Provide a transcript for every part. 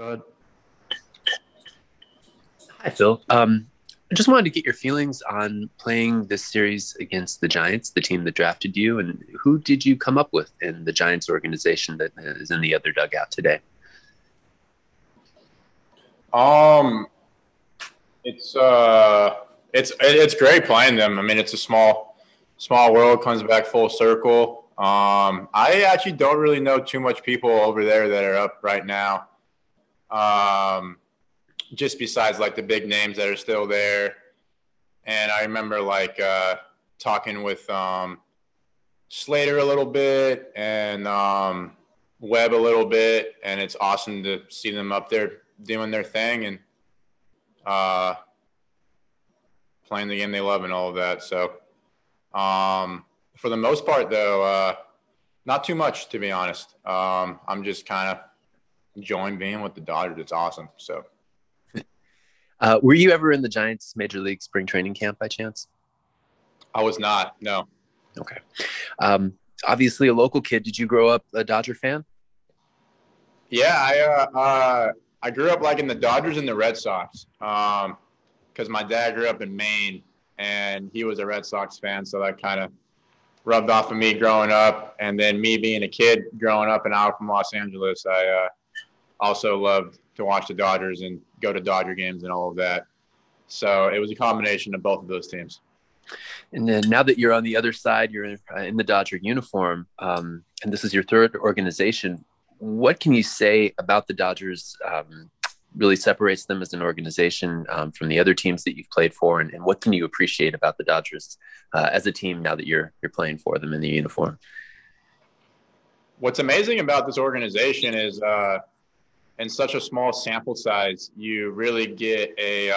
Go ahead. Hi, Phil. I just wanted to get your feelings on playing this series against the Giants, the team that drafted you, and who did you come up with in the Giants organization that is in the other dugout today? Um, it's great playing them. I mean, it's a small world, comes back full circle. I actually don't really know too much people over there that are up right now. Just besides like the big names that are still there. And I remember talking with Slater a little bit and Webb a little bit, and it's awesome to see them up there doing their thing and playing the game they love and all of that. So for the most part, though, not too much, to be honest. I'm just kind of enjoying being with the Dodgers. It's awesome. So. Were you ever in the Giants Major League Spring Training Camp by chance? I was not, no. Okay. Obviously a local kid. Did you grow up a Dodger fan? Yeah, I grew up liking the Dodgers and the Red Sox because my dad grew up in Maine, and he was a Red Sox fan, so that kind of rubbed off of me growing up. And then me being a kid growing up and out from Los Angeles, I also loved to watch the Dodgers and go to Dodger games and all of that. So it was a combination of both of those teams. And then now that you're on the other side, you're in the Dodger uniform, and this is your third organization. What can you say about the Dodgers really separates them as an organization from the other teams that you've played for? And what can you appreciate about the Dodgers as a team now that you're playing for them in the uniform? What's amazing about this organization is in such a small sample size, you really get a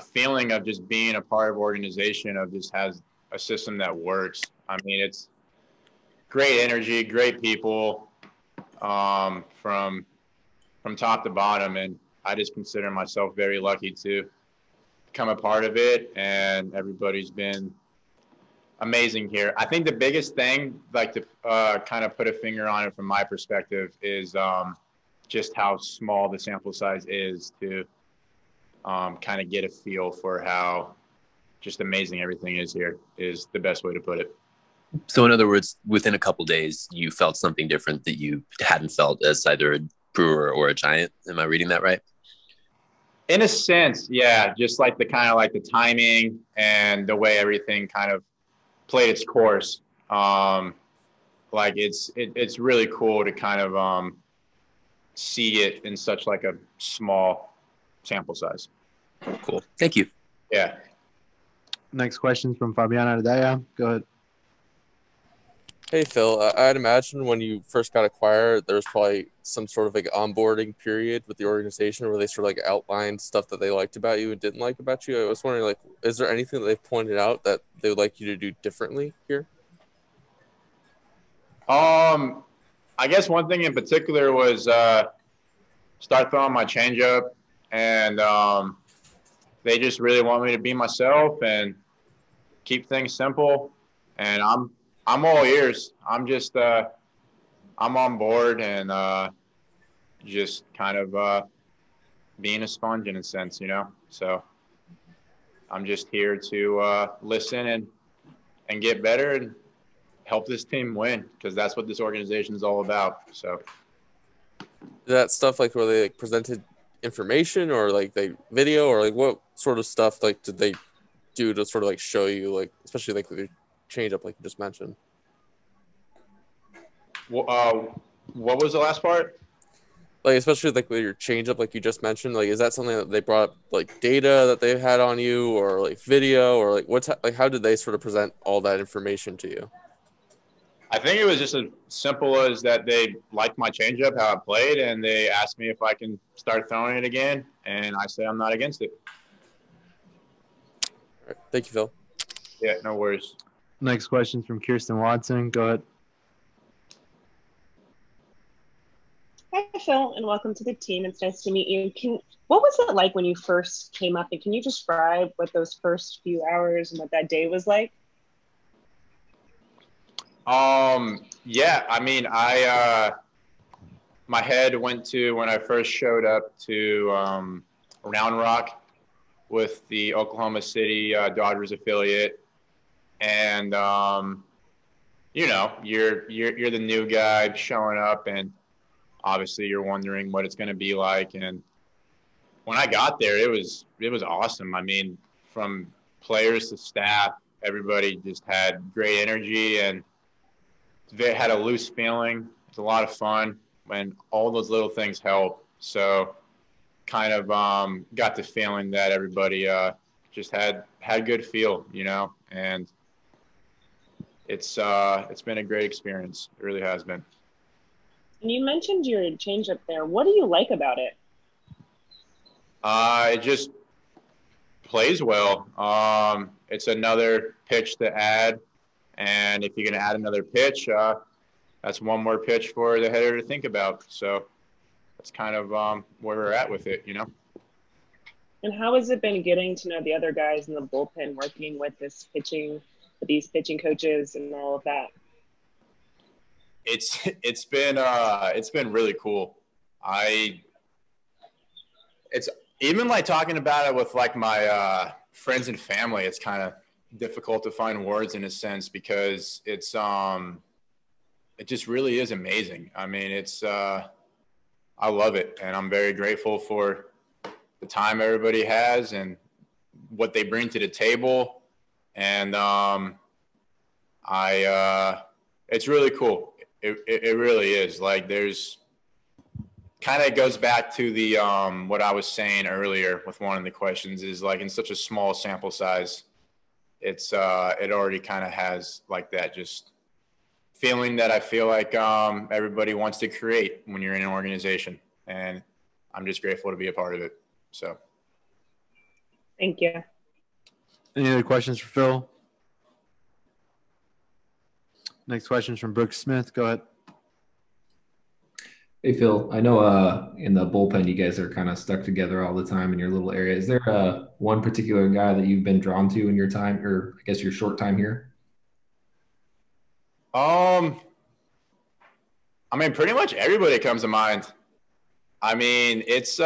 feeling of just being a part of an organization of just has a system that works. I mean, it's great energy, great people from top to bottom. And I just consider myself very lucky to become a part of it. And everybody's been amazing here. I think the biggest thing, like to kind of put a finger on it from my perspective, is just how small the sample size is to kind of get a feel for how just amazing everything is here is the best way to put it. So in other words, within a couple days, you felt something different that you hadn't felt as either a Brewer or a Giant. Am I reading that right? In a sense, yeah. Just like the kind of like the timing and the way everything kind of played its course. Like it's really cool to kind of see it in such like a small sample size. Cool. Thank you. Yeah. Next question from Fabiana Adaya. Go ahead. Hey, Phil, I'd imagine when you first got acquired, there was probably some sort of like onboarding period with the organization where they sort of like outlined stuff that they liked about you and didn't like about you. I was wondering, like, is there anything that they've pointed out that they would like you to do differently here? I guess one thing in particular was start throwing my changeup, and they just really want me to be myself and keep things simple. And I'm all ears. I'm just I'm on board and just kind of being a sponge in a sense, you know. So I'm just here to listen and get better and help this team win, because that's what this organization is all about. So that stuff, like, where they like presented information or like they video, or like what sort of stuff like did they do to sort of like show you, like especially like the change up like you just mentioned? What was the last part? Like especially like with your change up like you just mentioned, like is that something that they brought up, like data that they had on you, or like video, or like what's like how did they sort of present all that information to you? I think it was just as simple as that they liked my changeup, how I played, and they asked me if I can start throwing it again, and I said I'm not against it. All right. Thank you, Phil. Yeah, no worries. Next question from Kirsten Watson. Go ahead. Hi, Phil, and welcome to the team. It's nice to meet you. What was it like when you first came up, and can you describe what those first few hours and what that day was like? Yeah, I mean, my my head went to when I first showed up to Round Rock with the Oklahoma City Dodgers affiliate, and you know, you're the new guy showing up, and obviously you're wondering what it's going to be like. And when I got there, it was awesome. I mean, from players to staff, everybody just had great energy and they had a loose feeling. It's a lot of fun, and all those little things help. So kind of got the feeling that everybody just had good feel, you know, and it's been a great experience. It really has been. And you mentioned your changeup there. What do you like about it? It just plays well. It's another pitch to add, and if you can add another pitch, that's one more pitch for the hitter to think about. So that's kind of where we're at with it, you know. And how has it been getting to know the other guys in the bullpen, working with these pitching coaches and all of that? It's been really cool. It's even like talking about it with like my friends and family. It's kind of difficult to find words in a sense because it just really is amazing. I mean, I love it, and I'm very grateful for the time everybody has and what they bring to the table. And it's really cool. It really is. Like, there's kind of goes back to the what I was saying earlier with one of the questions is like in such a small sample size, it already kind of has like that just feeling that I feel like everybody wants to create when you're in an organization, and I'm just grateful to be a part of it. So, thank you. Any other questions for Phil? Next question is from Brooks Smith. Go ahead. Hey, Phil, I know in the bullpen, you guys are kind of stuck together all the time in your little area. Is there one particular guy that you've been drawn to in your time, or I guess your short time here? I mean, pretty much everybody comes to mind. I mean, it's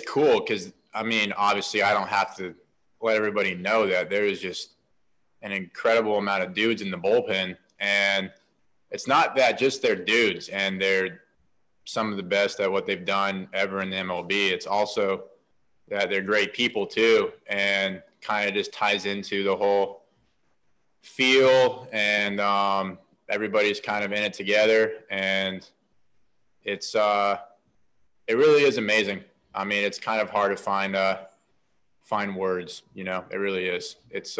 cool because, I mean, obviously I don't have to let everybody know that there is just an incredible amount of dudes in the bullpen, and it's not that just they're dudes and they're some of the best at what they've done ever in the MLB. It's also that they're great people too, and kind of just ties into the whole feel, and everybody's kind of in it together, and it really is amazing. I mean, it's kind of hard to find words, you know. It really is. It's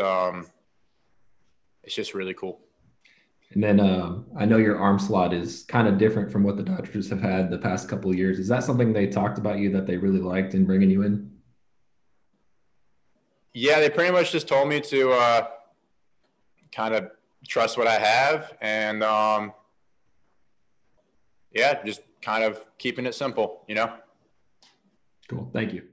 just really cool. And then I know your arm slot is kind of different from what the Dodgers have had the past couple of years. Is that something they talked about you that they really liked in bringing you in? Yeah, they pretty much just told me to kind of trust what I have, and yeah, just kind of keeping it simple, you know. Cool. Thank you.